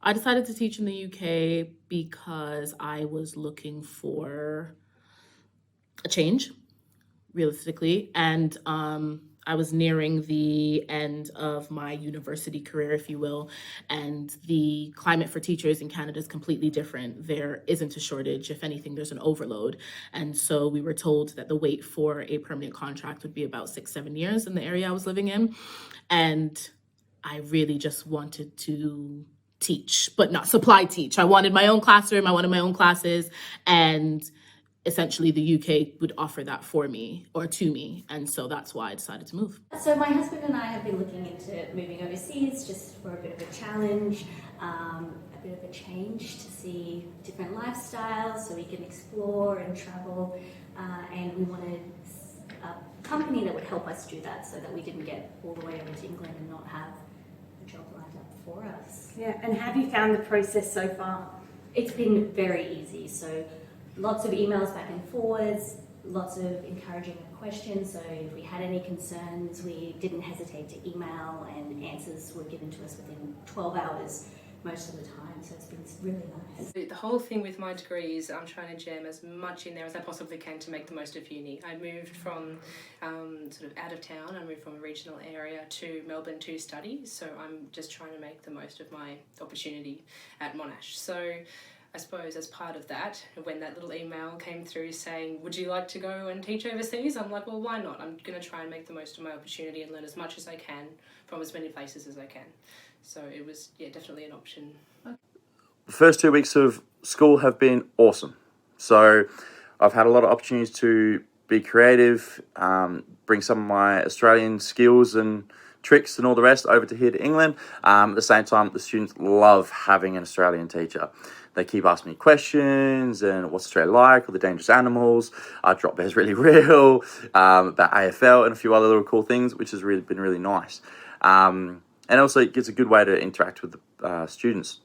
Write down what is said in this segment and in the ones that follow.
I decided to teach in the UK because I was looking for a change, realistically, and I was nearing the end of my university career, if you will, and the climate for teachers in Canada is completely different. There isn't a shortage. If anything, there's an overload. And so we were told that the wait for a permanent contract would be about 6-7 years in the area I was living in. And I really just wanted to teach, but not supply teach. I wanted my own classroom, I wanted my own classes, and essentially the UK would offer that for me or to me. And so that's why I decided to move. So my husband and I have been looking into moving overseas just for a bit of a challenge, a bit of a change to see different lifestyles so we can explore and travel. And we wanted a company that would help us do that so that we didn't get all the way over to England and not have a job lined up for us. Yeah, and have you found the process so far? It's been very easy. So lots of emails back and forwards, lots of encouraging questions. So if we had any concerns, we didn't hesitate to email, and answers were given to us within 12 hours most of the time. So it's been really nice. The whole thing with my degree is I'm trying to jam as much in there as I possibly can to make the most of uni. I moved from sort of out of town. I moved from a regional area to Melbourne to study. So I'm just trying to make the most of my opportunity at Monash. So I suppose as part of that, when that little email came through saying, would you like to go and teach overseas? I'm like, well, why not? I'm going to try and make the most of my opportunity and learn as much as I can from as many places as I can. So it was, definitely an option. The first 2 weeks of school have been awesome. So I've had a lot of opportunities to be creative, bring some of my Australian skills and tricks and all the rest over to here to England. At the same time, the students love having an Australian teacher. They keep asking me questions and what's Australia like, all the dangerous animals, drop bear's really real, about AFL and a few other little cool things, which has really been really nice. And also it gives a good way to interact with the students.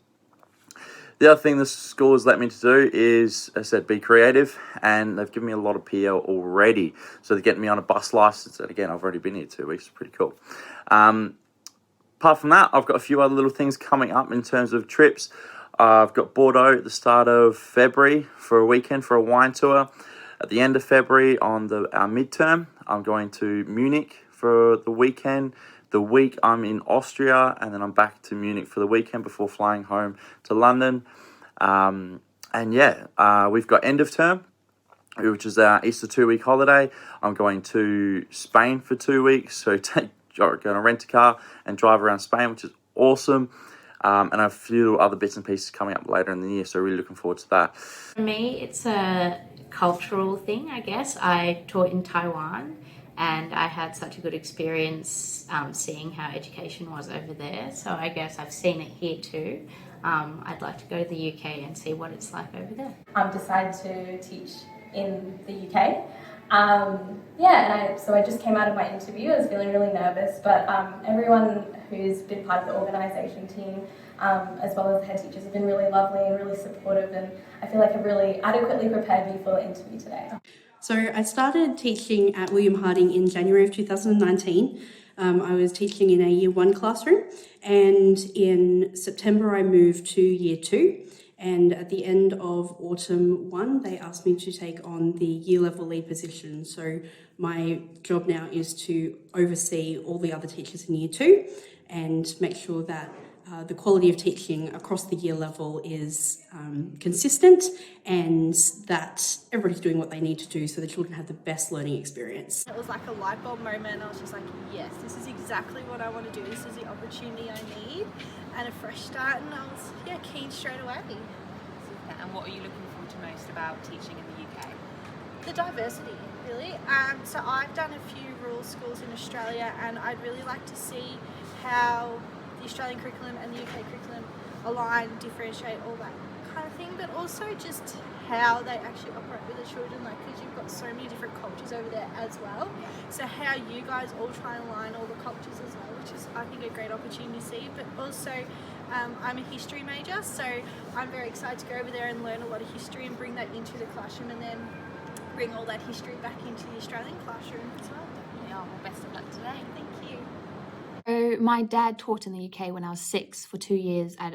The other thing the school has let me to do is, as I said, be creative, and they've given me a lot of PL already. So they're getting me on a bus license, and again, I've already been here 2 weeks, it's pretty cool. Apart from that, I've got a few other little things coming up in terms of trips. I've got Bordeaux at the start of February for a weekend for a wine tour. At the end of February on our midterm, I'm going to Munich for the weekend. The week I'm in Austria, and then I'm back to Munich for the weekend before flying home to London. We've got end of term, which is our Easter 2-week holiday. I'm going to Spain for 2 weeks, so going to rent a car and drive around Spain, which is awesome. And a few other bits and pieces coming up later in the year, so really looking forward to that. For me, it's a cultural thing, I guess. I taught in Taiwan, and I had such a good experience seeing how education was over there. So I guess I've seen it here too. I'd like to go to the UK and see what it's like over there. I've decided to teach in the UK. So I just came out of my interview. I was feeling really nervous, but everyone who's been part of the organisation team, as well as the head teachers, have been really lovely and really supportive, and I feel like I've really adequately prepared me for the interview today. So I started teaching at William Harding in January of 2019. I was teaching in a Year 1 classroom, and in September I moved to Year 2. And at the end of autumn 1, they asked me to take on the year level lead position. So my job now is to oversee all the other teachers in Year 2 and make sure that the quality of teaching across the year level is consistent, and that everybody's doing what they need to do so the children have the best learning experience. It was like a light bulb moment. I was just like, yes, this is exactly what I want to do. This is the opportunity I need and a fresh start, and I was keen straight away. And what are you looking forward to most about teaching in the UK? The diversity, really. So I've done a few rural schools in Australia, and I'd really like to see how the Australian curriculum and the UK curriculum align, differentiate, all that kind of thing, but also just how they actually operate with the children, like, because you've got so many different cultures over there as well. So how you guys all try and align all the cultures as well, which is, I think, a great opportunity to see. But also, I'm a history major, so I'm very excited to go over there and learn a lot of history and bring that into the classroom, and then bring all that history back into the Australian classroom as well. Yeah, well, best of luck today. Thank you. So my dad taught in the UK when I was 6 for 2 years at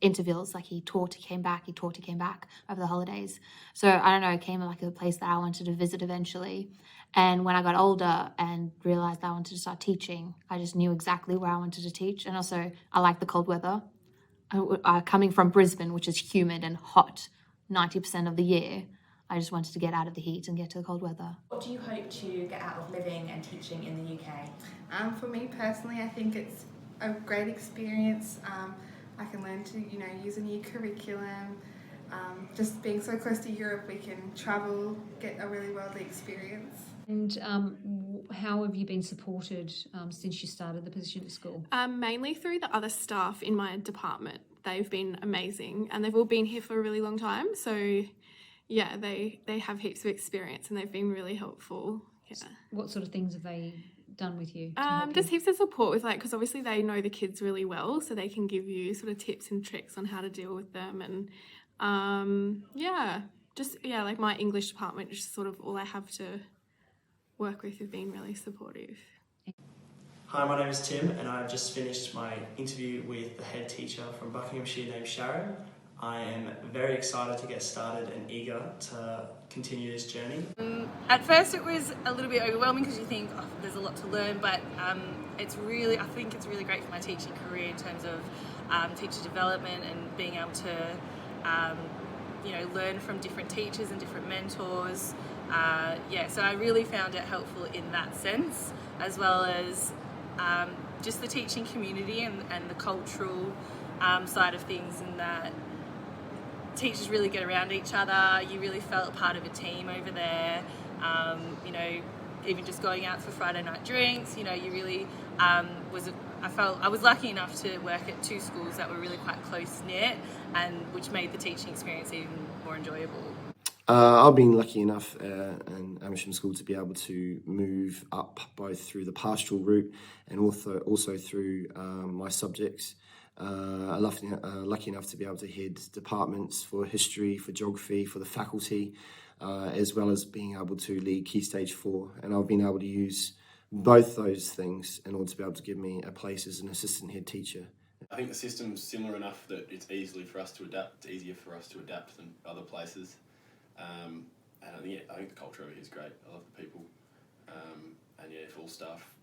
intervals. Like he taught, he came back, he taught, he came back over the holidays. So I don't know, it came like a place that I wanted to visit eventually. And when I got older and realized I wanted to start teaching, I just knew exactly where I wanted to teach. And also, I like the cold weather. Coming from Brisbane, which is humid and hot 90% of the year, I just wanted to get out of the heat and get to the cold weather. What do you hope to get out of living and teaching in the UK? For me personally, I think it's a great experience. I can learn to, use a new curriculum. Just being so close to Europe, we can travel, get a really worldly experience. And how have you been supported since you started the position at school? Mainly through the other staff in my department. They've been amazing and they've all been here for a really long time. So yeah, they have heaps of experience and they've been really helpful. Yeah. What sort of things have they done with you? Just heaps of support with because obviously they know the kids really well, so they can give you sort of tips and tricks on how to deal with them. And like my English department, just sort of all I have to work with have been really supportive. Hi, my name is Tim and I've just finished my interview with the head teacher from Buckinghamshire named Sharon. I am very excited to get started and eager to continue this journey. At first it was a little bit overwhelming because you think there's a lot to learn, but I think it's really great for my teaching career in terms of teacher development and being able to learn from different teachers and different mentors. So I really found it helpful in that sense, as well as just the teaching community and the cultural side of things, in that teachers really get around each other. You really felt part of a team over there. Even just going out for Friday night drinks, you really I was lucky enough to work at two schools that were really quite close knit, and which made the teaching experience even more enjoyable. I've been lucky enough in Amersham School to be able to move up both through the pastoral route and also through my subjects. I'm lucky enough to be able to head departments for history, for geography, for the faculty, as well as being able to lead Key Stage 4. And I've been able to use both those things in order to be able to give me a place as an assistant head teacher. I think the system's similar enough that it's easier for us to adapt than other places. And I think the culture over here is great. I love the people. If all staff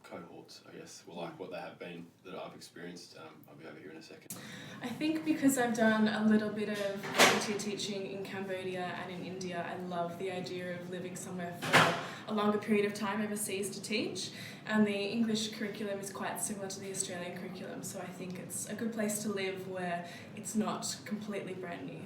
cohorts, I guess, will like what they have been that I've experienced, I'll be over here in a second. I think because I've done a little bit of volunteer teaching in Cambodia and in India, I love the idea of living somewhere for a longer period of time overseas to teach. And the English curriculum is quite similar to the Australian curriculum, so I think it's a good place to live where it's not completely brand new.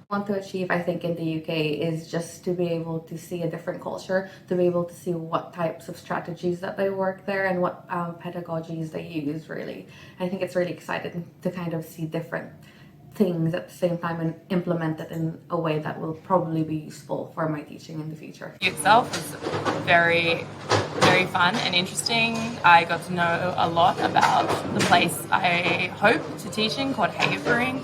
Want to achieve, I think, in the UK is just to be able to see a different culture, to be able to see what types of strategies that they work there and what pedagogies they use, really. I think it's really exciting to kind of see different things at the same time and implement it in a way that will probably be useful for my teaching in the future. Itself was very, very fun and interesting. I got to know a lot about the place I hope to teach in, called Havering.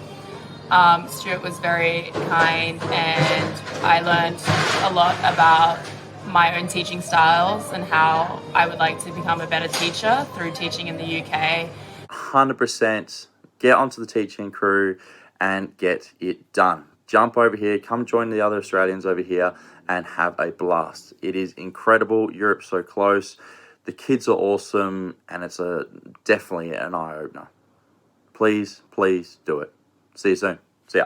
Stuart was very kind and I learned a lot about my own teaching styles and how I would like to become a better teacher through teaching in the UK. 100% get onto the teaching crew and get it done. Jump over here, come join the other Australians over here and have a blast. It is incredible. Europe's so close. The kids are awesome and it's definitely an eye-opener. Please do it. See you soon. See ya.